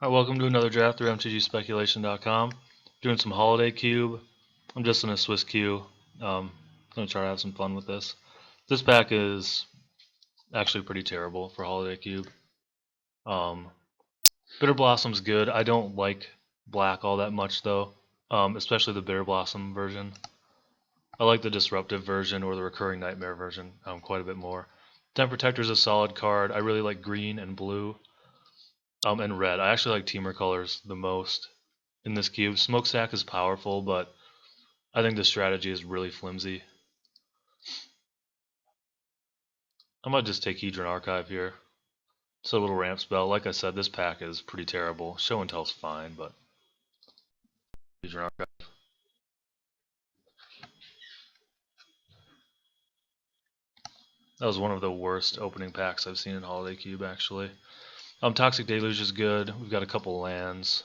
Alright, welcome to another draft through MTGSpeculation.com. Doing some holiday cube. I'm just in a Swiss queue. Gonna try to have some fun with this. This pack is actually pretty terrible for holiday cube. Bitter Blossom's good. I don't like black all that much though, especially the Bitter Blossom version. I like the Disruptive version or the Recurring Nightmare version quite a bit more. Tent Protector's a solid card. I really like green and blue. And red. I actually like Teamer colors the most in this cube. Smokestack is powerful, but I think the strategy is really flimsy. I might just take Hedron Archive here. It's a little ramp spell. Like I said, this pack is pretty terrible. Show and Tell's fine, but Hedron Archive. That was one of the worst opening packs I've seen in Holiday Cube, actually. Toxic Deluge is good. We've got a couple lands.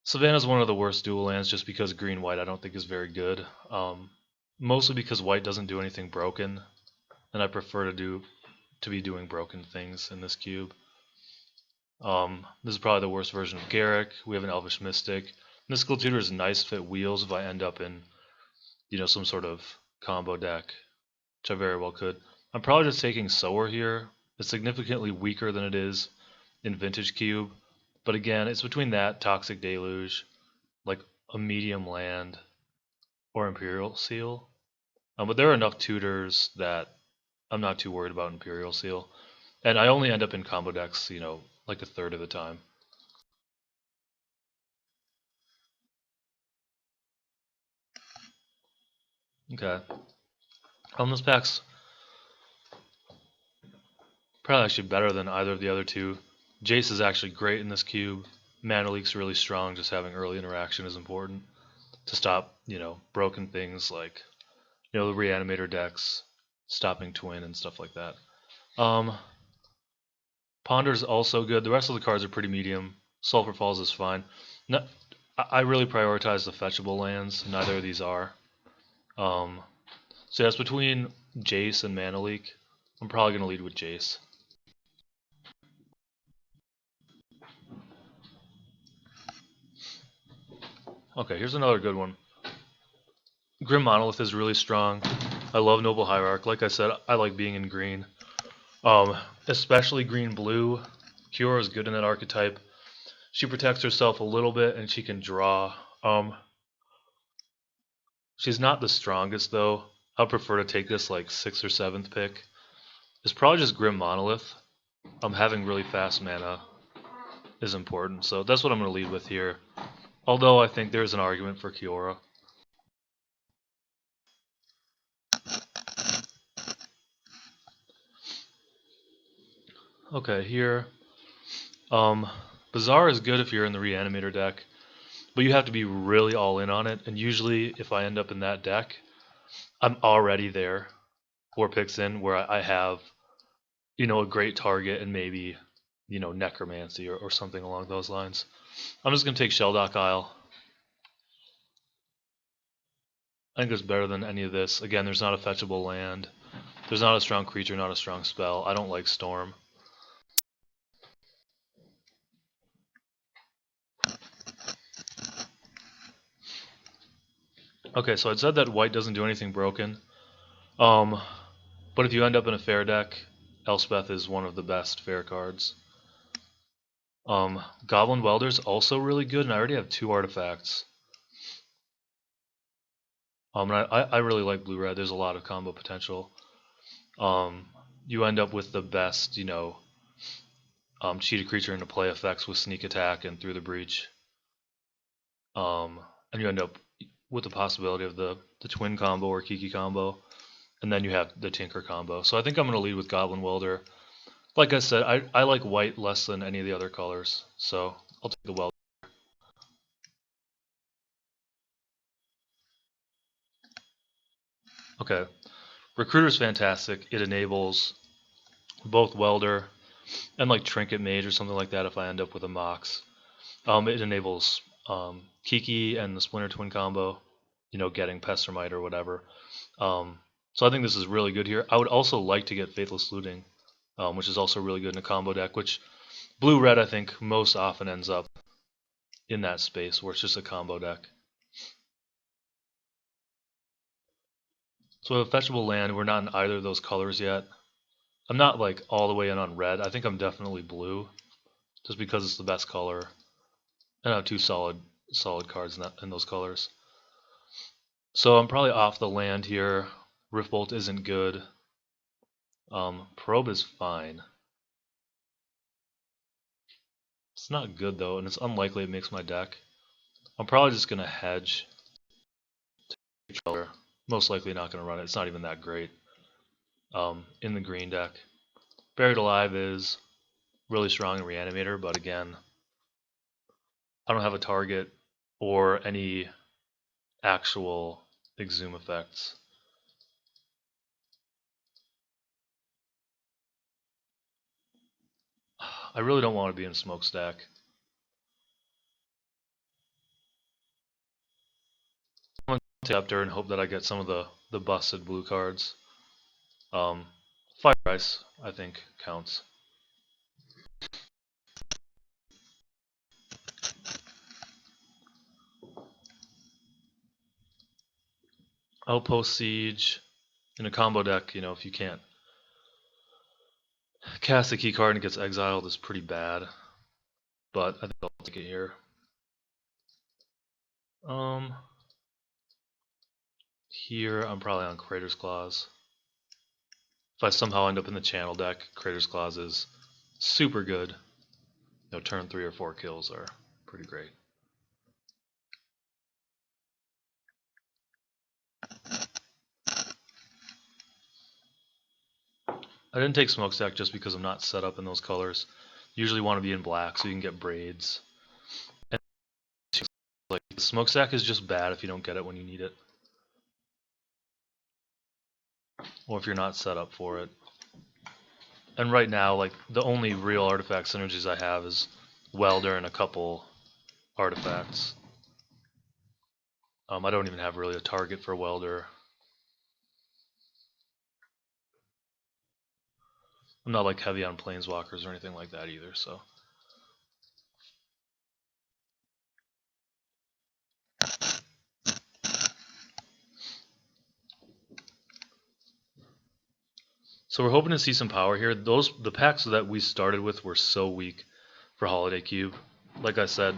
Savannah's one of the worst dual lands just because green-white I don't think is very good. Mostly because white doesn't do anything broken, and I prefer to be doing broken things in this cube. This is probably the worst version of Garrick. We have an Elvish Mystic. Mystical Tutor is nice if it wheels if I end up in, some sort of combo deck, which I very well could. I'm probably just taking Sower here. It's significantly weaker than it is in Vintage Cube. But again, it's between that, Toxic Deluge, like a medium land, or Imperial Seal. But there are enough tutors that I'm not too worried about Imperial Seal. And I only end up in combo decks, like a third of the time. Okay. This pack's probably actually better than either of the other two. Jace is actually great in this cube. Mana Leak's really strong, just having early interaction is important to stop, broken things like, the Reanimator decks, stopping Twin and stuff like that. Ponder's also good. The rest of the cards are pretty medium. Sulphur Falls is fine. No, I really prioritize the fetchable lands. Neither of these are. So yeah, it's between Jace and Mana Leak. I'm probably going to lead with Jace. Okay, here's another good one. Grim Monolith is really strong. I love Noble Hierarch. Like I said, I like being in green. Especially green-blue. Kiora is good in that archetype. She protects herself a little bit and she can draw. She's not the strongest though. I'd prefer to take this like 6th or 7th pick. It's probably just Grim Monolith. Having really fast mana is important, so that's what I'm going to lead with here. Although I think there's an argument for Kiora. Okay, here. Bazaar is good if you're in the Reanimator deck, but you have to be really all in on it, and usually if I end up in that deck, I'm already there 4 picks in where I have, a great target and maybe, Necromancy or something along those lines. I'm just going to take Shelldock Isle. I think it's better than any of this. Again, there's not a fetchable land. There's not a strong creature, not a strong spell. I don't like Storm. Okay, so I said that white doesn't do anything broken. But if you end up in a fair deck, Elspeth is one of the best fair cards. Goblin Welder is also really good, and I already have 2 artifacts. And I really like blue-red. There's a lot of combo potential. You end up with the best, cheated creature into play effects with sneak attack and through the breach. And you end up with the possibility of the twin combo or Kiki combo. And then you have the Tinker combo. So I think I'm going to lead with Goblin Welder. Like I said, I like white less than any of the other colors. So I'll take the Welder. Okay. Recruiter's fantastic. It enables both Welder and like Trinket Mage or something like that if I end up with a Mox. It enables Kiki and the Splinter Twin combo, getting Pester or whatever. So I think this is really good here. I would also like to get Faithless Looting, which is also really good in a combo deck, which Blue-red, I think, most often ends up in that space where it's just a combo deck. So with a fetchable land, we're not in either of those colors yet. I'm not like all the way in on red. I think I'm definitely blue, just because it's the best color. And I have two solid cards in those colors. So I'm probably off the land here. Riftbolt isn't good. Probe is fine. It's not good though, and it's unlikely it makes my deck. I'm probably just gonna hedge. Most likely not gonna run it. It's not even that great. In the green deck, Buried Alive is really strong in Reanimator, but again, I don't have a target or any actual Exhume effects. I really don't want to be in Smokestack. I'm going to Scepter and hope that I get some of the busted blue cards. Fire Ice, I think, counts. Outpost Siege in a combo deck, you know, if you can't cast a key card and it gets exiled, is pretty bad. But I think I'll take it here. Here I'm probably on Crater's Claws. If I somehow end up in the channel deck, Crater's Claws is super good. You know, turn 3 or 4 kills are pretty great. I didn't take Smokestack just because I'm not set up in those colors. Usually want to be in black so you can get braids. And like Smokestack is just bad if you don't get it when you need it. Or if you're not set up for it. And right now, like, the only real artifact synergies I have is Welder and a couple artifacts. I don't even have really a target for Welder. I'm not like heavy on Planeswalkers or anything like that either, so. So we're hoping to see some power here. The packs that we started with were so weak for Holiday Cube. Like I said,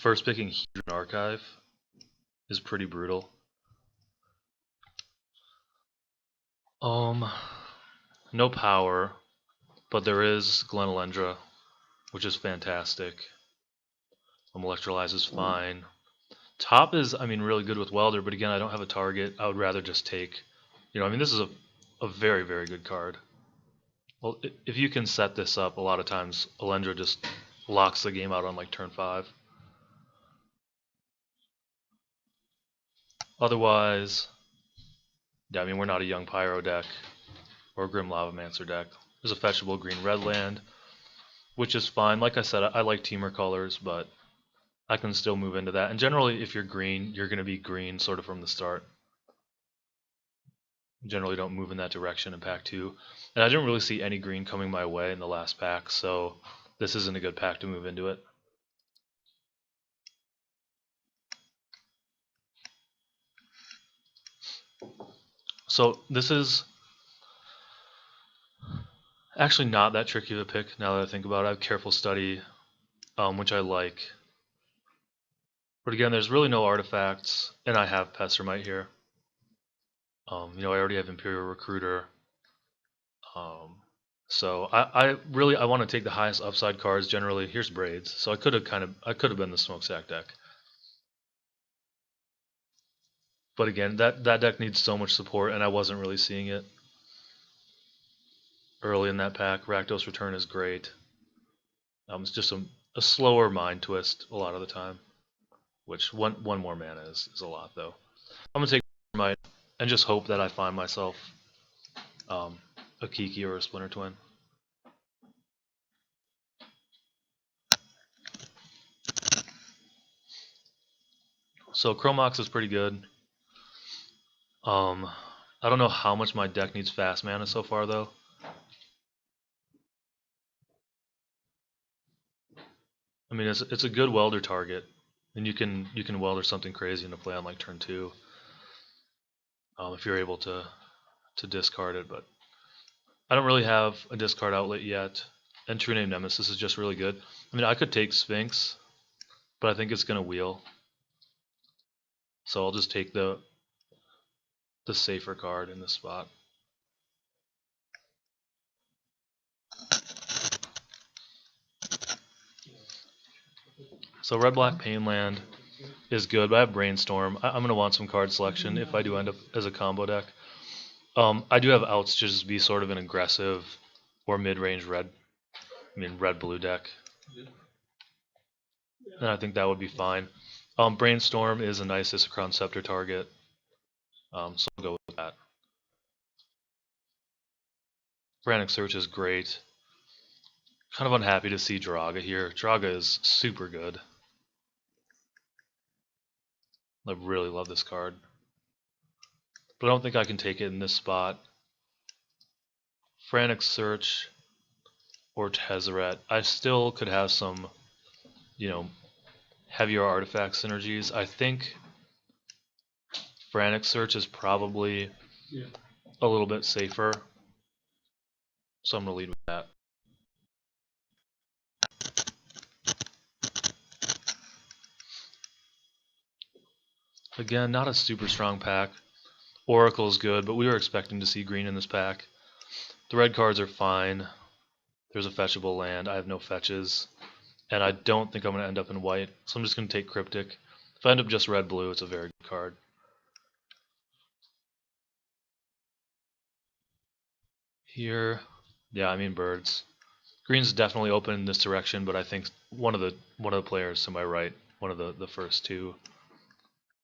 first picking Hedron Archive is pretty brutal. No power, but there is Glenelendra, which is fantastic. Electrolyze is fine. Top is, I mean, really good with Welder, but again, I don't have a target. I would rather just take, you know, I mean, this is a very, very good card. Well, if you can set this up, a lot of times Elendra just locks the game out on like turn 5. Otherwise, yeah, I mean, we're not a Young Pyro deck or a Grim Lavamancer deck. There's a fetchable green-red land, which is fine. Like I said, I like Teamer colors, but I can still move into that. And generally, if you're green, you're going to be green sort of from the start. Generally don't move in that direction in pack 2. And I didn't really see any green coming my way in the last pack, so this isn't a good pack to move into it. So this is actually not that tricky of a pick now that I think about it. I have Careful Study, which I like. But again, there's really no artifacts, and I have Pestermite here. You know, I already have Imperial Recruiter. So I want to take the highest upside cards generally. Here's Braids. So I could have been the Smokestack deck. But again, that deck needs so much support, and I wasn't really seeing it early in that pack. Rakdos Return is great. It's just a slower Mind Twist a lot of the time, which one more mana is a lot though. I'm gonna take Might and just hope that I find myself a Kiki or a Splinter Twin. So Chromox is pretty good. I don't know how much my deck needs fast mana so far though. I mean, it's a good welder target, and you can welder something crazy into play on like turn 2, if you're able to discard it. But I don't really have a discard outlet yet, and True Name Nemesis is just really good. I mean, I could take Sphinx, but I think it's gonna wheel, so I'll just take the safer card in this spot. So red-black Painland is good, but I have Brainstorm. I'm going to want some card selection if I do end up as a combo deck. I do have outs to just be sort of an aggressive or mid-range red-blue deck. And I think that would be fine. Brainstorm is a nice Isochron Scepter target, so I'll go with that. Frantic Search is great. Kind of unhappy to see Draga here. Draga is super good. I really love this card. But I don't think I can take it in this spot. Frantic Search or Tezzeret. I still could have some, heavier artifact synergies. I think Frantic Search is probably a little bit safer. So I'm going to lead with that. Again, not a super strong pack. Oracle is good, but we were expecting to see green in this pack. The red cards are fine. There's a fetchable land. I have no fetches. And I don't think I'm going to end up in white, so I'm just going to take Cryptic. If I end up just red-blue, it's a very good card. Here, yeah, I mean birds. Green's definitely open in this direction, but I think one of the players to my right, one of the first two,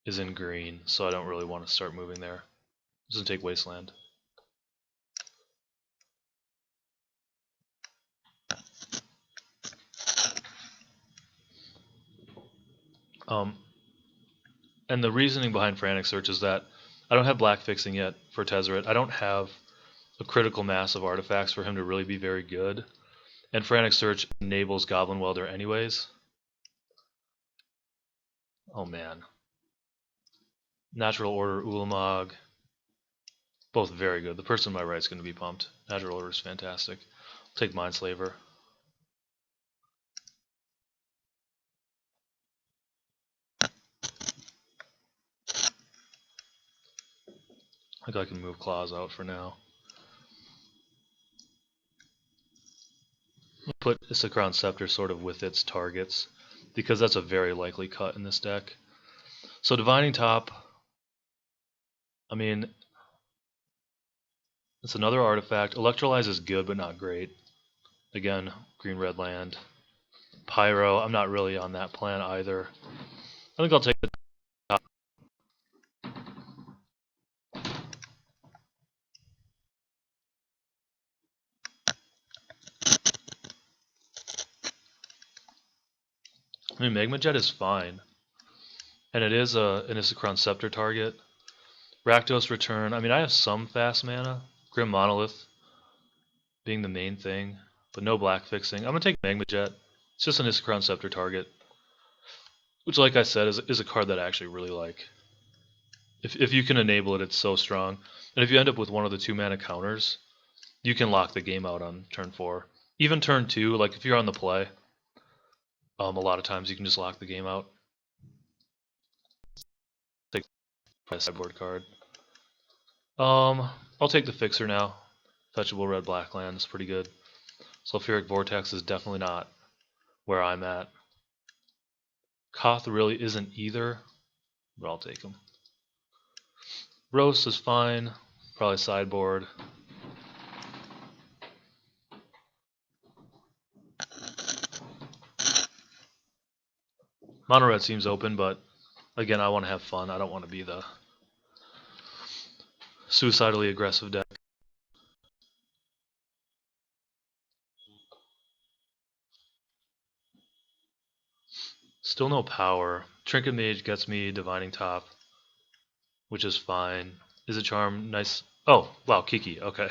is in green, so I don't really want to start moving there. I'm just going to take Wasteland. And the reasoning behind Frantic Search is that I don't have black fixing yet for Tezzeret. I don't have a critical mass of artifacts for him to really be very good. And Frantic Search enables Goblin Welder anyways. Oh man. Natural Order, Ulamog. Both very good. The person on my right is going to be pumped. Natural Order is fantastic. I'll take Mindslaver. I think I can move Claws out for now. I'll put Isochron Scepter sort of with its targets, because that's a very likely cut in this deck. So Divining Top, I mean, it's another artifact. Electrolyze is good, but not great. Again, green-red land. Pyro, I'm not really on that plan either. I think I'll take the top. I mean, Magma Jet is fine. And it is an Isochron Scepter target. Rakdos Return, I mean, I have some fast mana. Grim Monolith being the main thing, but no black fixing. I'm going to take Magma Jet. It's just an Isochron Scepter target, which, like I said, is a card that I actually really like. If you can enable it, it's so strong. And if you end up with one of the 2-mana counters, you can lock the game out on turn 4. Even turn 2, like if you're on the play, a lot of times you can just lock the game out. Take a sideboard card. I'll take the Fixer now. Fetchable red-black land is pretty good. Sulfuric Vortex is definitely not where I'm at. Koth really isn't either, but I'll take him. Roast is fine. Probably sideboard. Mono red seems open, but again, I want to have fun. I don't want to be the suicidally aggressive deck. Still no power. Trinket Mage gets me Divining Top, which is fine. Is it Charm? Nice. Oh, wow, Kiki. Okay.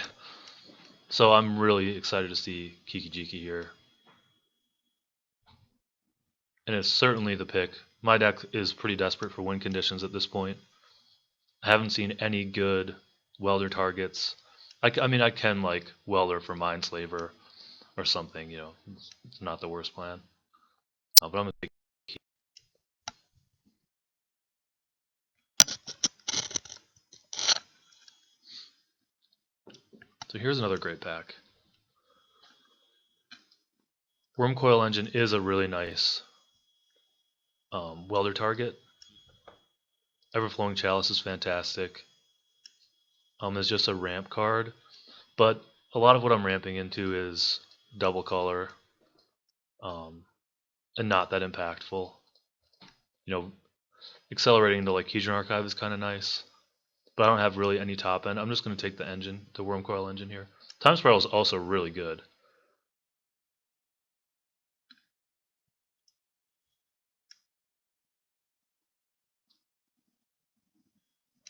So I'm really excited to see Kiki Jiki here. and it's certainly the pick. My deck is pretty desperate for win conditions at this point. I haven't seen any good Welder targets. I mean, I can like Welder for Mindslaver or something, you know. It's not the worst plan. But I'm going to take Kiki. So here's another great pack. Wyrmcoil Engine is a really nice Welder target. Everflowing Chalice is fantastic. It's just a ramp card, but a lot of what I'm ramping into is double color, and not that impactful. You know, accelerating to like Keygen Archive is kind of nice, but I don't have really any top end. I'm just going to take the engine, the Wyrmcoil Engine here. Time Spiral is also really good.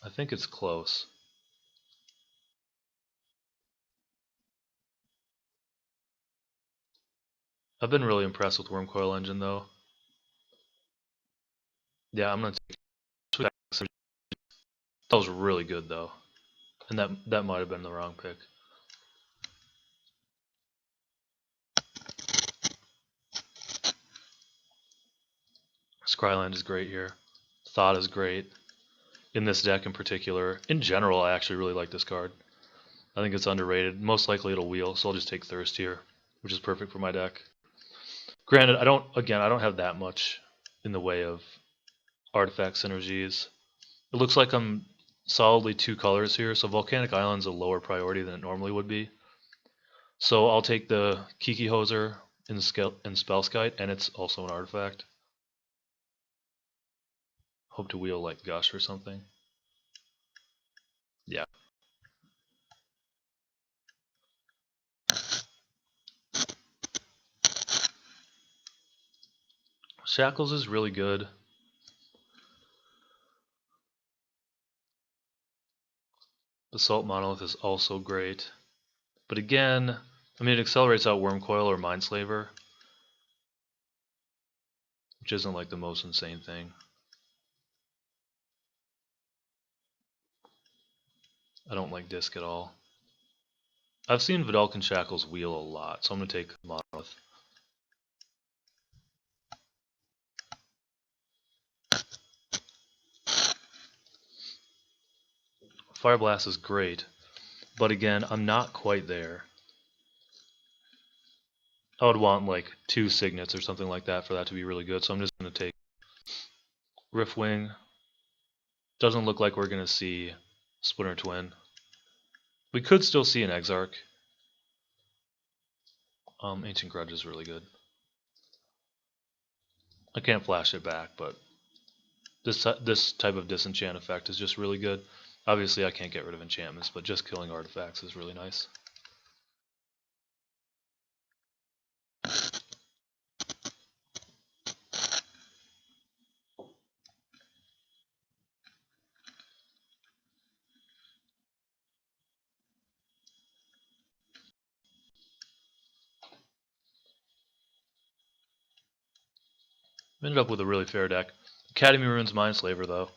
I think it's close. I've been really impressed with Wyrmcoil Engine though. Yeah, I'm going to take it. That was really good though. And that might have been the wrong pick. Scryland is great here. Thought is great. In this deck in particular. In general, I actually really like this card. I think it's underrated. Most likely it'll wheel, so I'll just take Thirst here, which is perfect for my deck. Granted, I don't have that much in the way of artifact synergies. It looks like I'm solidly 2 colors here, so Volcanic Island's a lower priority than it normally would be. So I'll take the Kiki Hoser in Spellskite, and it's also an artifact. Hope to wheel like Gush or something. Yeah. Shackles is really good. Basalt Monolith is also great. But again, I mean, it accelerates out Wyrmcoil or Mindslaver, which isn't like the most insane thing. I don't like Disc at all. I've seen Vidalcan Shackles wheel a lot, so I'm going to take Monolith. Fire Blast is great, but again, I'm not quite there. I would want like 2 Signets or something like that for that to be really good, so I'm just going to take Riftwing. Doesn't look like we're going to see Splinter Twin. We could still see an Exarch. Ancient Grudge is really good. I can't flash it back, but this type of disenchant effect is just really good. Obviously, I can't get rid of enchantments, but just killing artifacts is really nice. Ended up with a really fair deck. Academy Ruins Mindslaver, though.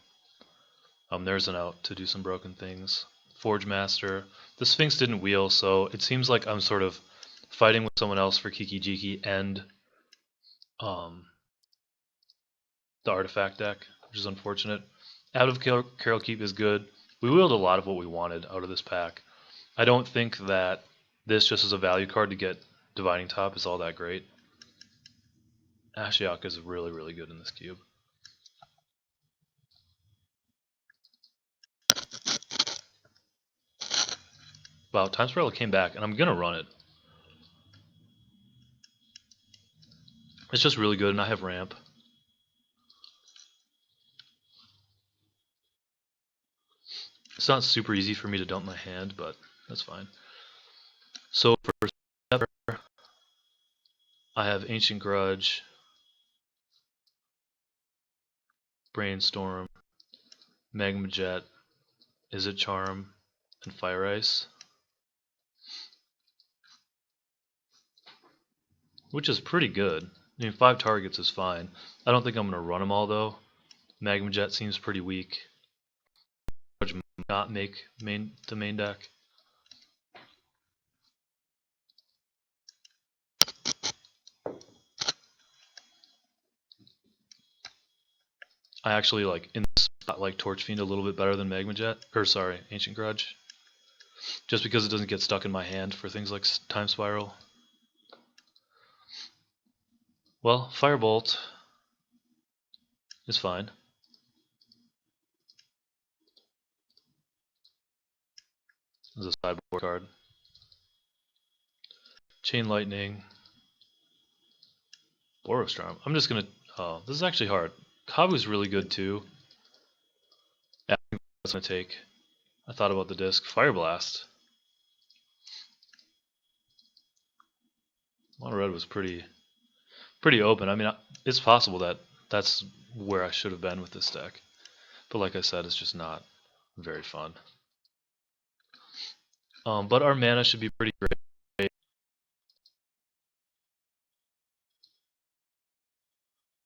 There's an out to do some broken things. Forge Master. The Sphinx didn't wheel, so it seems like I'm sort of fighting with someone else for Kiki Jiki and the artifact deck, which is unfortunate. Out of Carol Keep is good. We wheeled a lot of what we wanted out of this pack. I don't think that this, just as a value card to get Divining Top, is all that great. Ashiok is really, really good in this cube. Wow, Time Spiral came back, and I'm going to run it. It's just really good, and I have ramp. It's not super easy for me to dump my hand, but that's fine. So for Stepper, I have Ancient Grudge, Brainstorm, Magma Jet, Izzet Charm, and Fire Ice, which is pretty good. I mean, 5 targets is fine. I don't think I'm going to run them all, though. Magma Jet seems pretty weak. Not make the main deck. I actually like in this spot, like Torch Fiend a little bit better than Magma Jet, or sorry, Ancient Grudge, just because it doesn't get stuck in my hand for things like Time Spiral. Well, Firebolt is fine. This is a sideboard card. Chain Lightning. Borostorm. I'm just gonna. Oh, this is actually hard. Kabu's really good too. Yeah, I think that's gonna take. I thought about the disc. Fire Blast. Mono Red was pretty open. I mean, it's possible that that's where I should have been with this deck, but like I said, it's just not very fun. But our mana should be pretty great.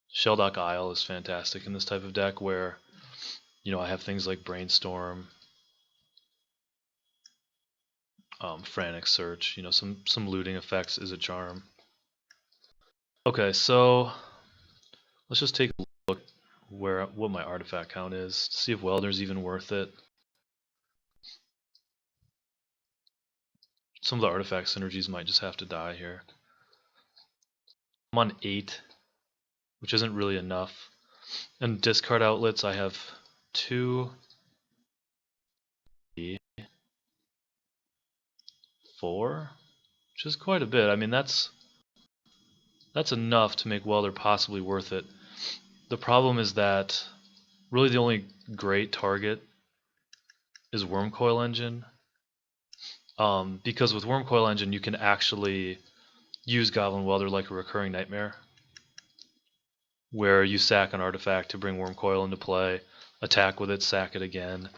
Shelldock Isle is fantastic in this type of deck where, you know, I have things like Brainstorm, Frantic Search, you know, some looting effects is a charm. Okay, so let's just take a look what my artifact count is, see if Welder's even worth it. Some of the artifact synergies might just have to die here. I'm on 8, which isn't really enough. And discard outlets, I have 2, 3, 4, which is quite a bit. I mean, that's enough to make Welder possibly worth it. The problem is that really the only great target is Wyrmcoil Engine. Because with Wyrmcoil Engine you can actually use Goblin Welder like a recurring nightmare, where you sack an artifact to bring Wyrmcoil into play, attack with it, sack it again.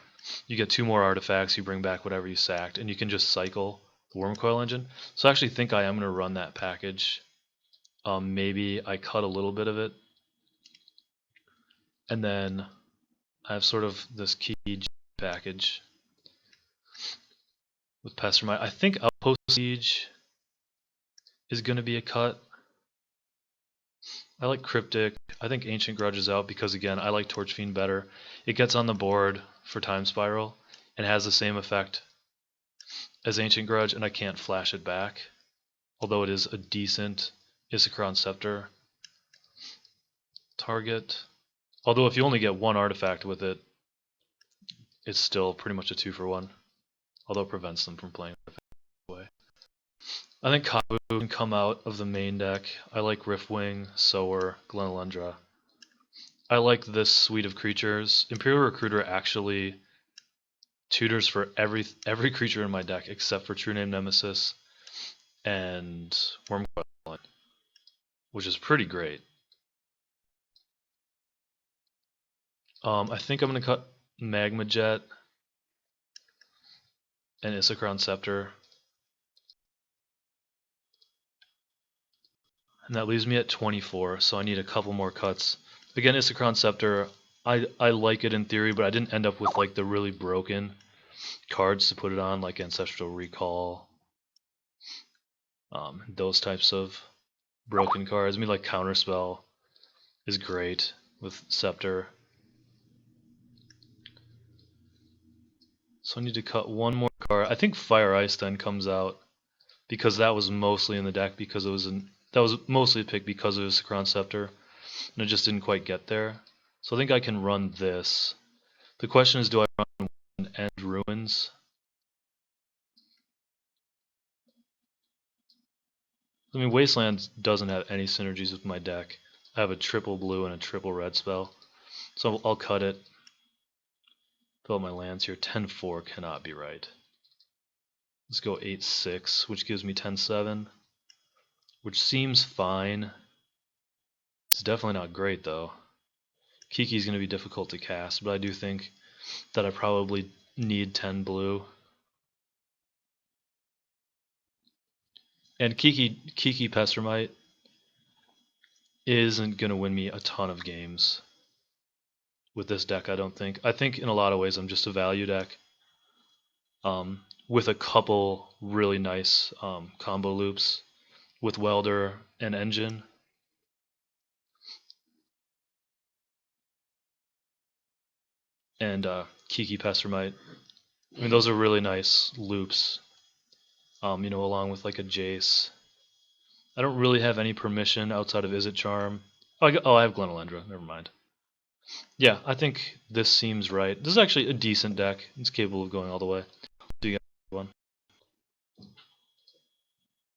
You get 2 more artifacts, you bring back whatever you sacked, and you can just cycle the Wyrmcoil Engine. So I actually think I am going to run that package. Maybe I cut a little bit of it, and then I have sort of this Kiki package with Pester. I think Outpost Siege is going to be a cut. I like Cryptic. I think Ancient Grudge is out because, again, I like Torch Fiend better. It gets on the board for Time Spiral and has the same effect as Ancient Grudge, and I can't flash it back, although it is a decent Isochron Scepter target. Although if you only get 1 artifact with it, it's still pretty much a 2-for-1, although it prevents them from playing away. I think Kabu can come out of the main deck. I like Riftwing, Sower, Glenalundra. I like this suite of creatures. Imperial Recruiter actually tutors for every creature in my deck except for True Name Nemesis and Wyrmcoil, which is pretty great. I think I'm going to cut Magma Jet and Isochron Scepter. And that leaves me at 24, so I need a couple more cuts. Again, Isochron Scepter, I like it in theory, but I didn't end up with like the really broken cards to put it on, like Ancestral Recall, those types of broken cards. I mean, like Counterspell is great with Scepter. So I need to cut one more card. I think Fire Ice then comes out because that was mostly in the deck because it was that was mostly picked because of Isochron Scepter, and it just didn't quite get there. So I think I can run this. The question is, do I run End Ruins? I mean, Wasteland doesn't have any synergies with my deck. I have a triple blue and a triple red spell, so I'll cut it. Fill out my lands here. 10-4 cannot be right. Let's go 8-6, which gives me 10-7, which seems fine. It's definitely not great though. Kiki's going to be difficult to cast, but I do think that I probably need 10 blue. And Kiki Pestermite isn't going to win me a ton of games with this deck, I don't think. I think in a lot of ways I'm just a value deck with a couple really nice combo loops with Welder and Engine. And Kiki Pester. I mean, those are really nice loops, along with like a Jace. I don't really have any permission outside of Is It Charm. I have Glenelendra. Never mind. Yeah, I think this seems right. This is actually a decent deck. It's capable of going all the way.